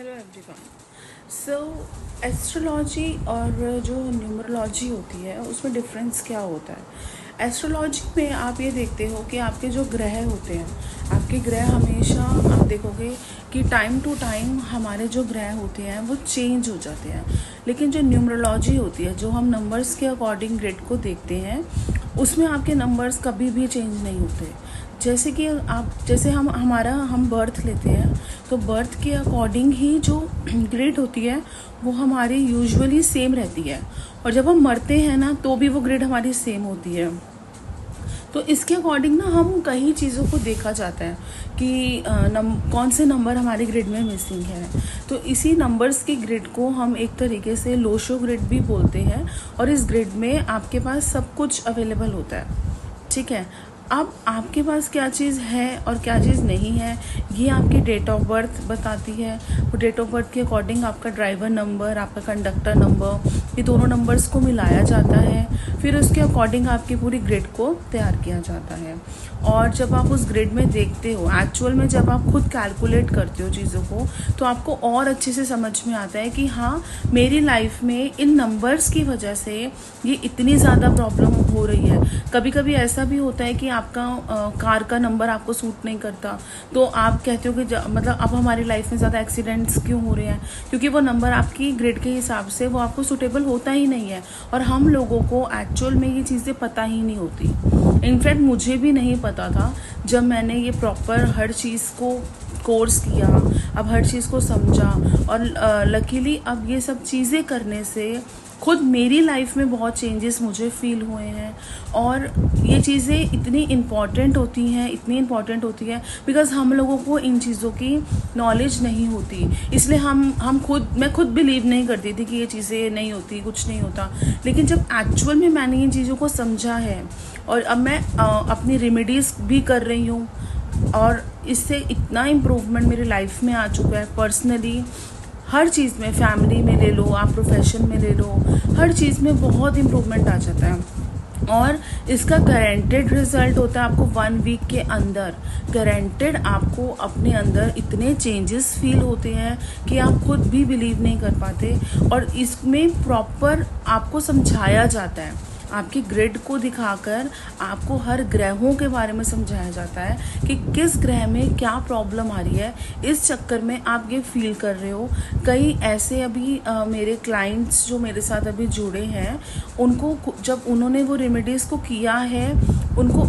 Hello everyone. सो astrology और जो numerology होती है उसमें डिफरेंस क्या होता है। एस्ट्रोलॉजी में आप ये देखते हो कि आपके जो ग्रह होते हैं, आपके ग्रह हमेशा आप देखोगे कि टाइम टू टाइम हमारे जो ग्रह होते हैं वो चेंज हो जाते हैं। लेकिन जो न्यूमरोलॉजी होती है, जो हम नंबर्स के अकॉर्डिंग ग्रेड को देखते हैं, उसमें आपके नंबर्स कभी भी चेंज नहीं होते। जैसे हम बर्थ लेते हैं, तो बर्थ के अकॉर्डिंग ही जो ग्रेड होती है वो हमारी यूजुअली सेम रहती है, और जब हम मरते हैं ना तो भी वो ग्रेड हमारी सेम होती है। तो इसके अकॉर्डिंग ना हम कई चीज़ों को देखा जाता है कि कौन से नंबर हमारे ग्रिड में मिसिंग है। तो इसी नंबर्स के ग्रिड को हम एक तरीके से लोशो ग्रिड भी बोलते हैं, और इस ग्रिड में आपके पास सब कुछ अवेलेबल होता है। ठीक है, अब आपके पास क्या चीज़ है और क्या चीज़ नहीं है, ये आपकी डेट ऑफ बर्थ बताती है। वो डेट ऑफ बर्थ के अकॉर्डिंग आपका ड्राइवर नंबर, आपका कंडक्टर नंबर, ये दोनों नंबर्स को मिलाया जाता है। फिर उसके अकॉर्डिंग आपकी पूरी ग्रिड को तैयार किया जाता है। और जब आप उस ग्रिड में देखते हो, एक्चुअल में जब आप खुद कैलकुलेट करते हो चीज़ों को, तो आपको और अच्छे से समझ में आता है कि हाँ, मेरी लाइफ में इन नंबर्स की वजह से ये इतनी ज़्यादा प्रॉब्लम हो रही है। कभी कभी ऐसा भी होता है कि आपका कार का नंबर आपको सूट नहीं करता, तो आप कहते हो कि मतलब अब हमारी लाइफ में ज़्यादा एक्सीडेंट्स क्यों हो रहे हैं, क्योंकि वो नंबर आपकी ग्रिड के हिसाब से वो आपको सूटेबल होता ही नहीं है। और हम लोगों को एक्चुअल में ये चीज़ें पता ही नहीं होती। इनफैक्ट मुझे भी नहीं पता था जब मैंने ये प्रॉपर हर चीज़ को कोर्स किया, अब हर चीज़ को समझा। और लकीली अब ये सब चीज़ें करने से खुद मेरी लाइफ में बहुत चेंजेस मुझे फील हुए हैं। और ये चीज़ें इतनी इम्पॉर्टेंट होती हैं बिकॉज़ हम लोगों को इन चीज़ों की नॉलेज नहीं होती। इसलिए मैं खुद बिलीव नहीं करती थी कि ये चीज़ें नहीं होती, कुछ नहीं होता। लेकिन जब एक्चुअल में मैंने इन चीज़ों को समझा है, और अब मैं अपनी रेमेडीज़ भी कर रही हूँ, और इससे इतना इम्प्रूवमेंट मेरी लाइफ में आ चुका है। पर्सनली हर चीज़ में, फैमिली में ले लो, आप प्रोफेशन में ले लो, हर चीज़ में बहुत इम्प्रूवमेंट आ जाता है। और इसका गारंटेड रिजल्ट होता है आपको 1 वीक के अंदर। गारंटेड आपको अपने अंदर इतने चेंजेस फील होते हैं कि आप खुद भी बिलीव नहीं कर पाते। और इसमें प्रॉपर आपको समझाया जाता है, आपकी ग्रिड को दिखाकर आपको हर ग्रहों के बारे में समझाया जाता है कि किस ग्रह में क्या प्रॉब्लम आ रही है। इस चक्कर में आप ये फील कर रहे हो। कई ऐसे अभी मेरे क्लाइंट्स जो मेरे साथ अभी जुड़े हैं, उनको जब उन्होंने वो रेमेडीज़ को किया है, उनको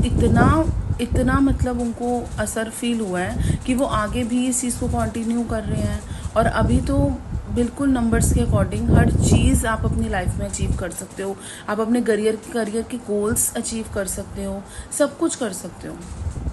इतना मतलब उनको असर फील हुआ है कि वो आगे भी इस चीज़ को कंटिन्यू कर रहे हैं। और अभी तो बिल्कुल नंबर्स के अकॉर्डिंग हर चीज़ आप अपनी लाइफ में अचीव कर सकते हो। आप अपने करियर के गोल्स अचीव कर सकते हो, सब कुछ कर सकते हो।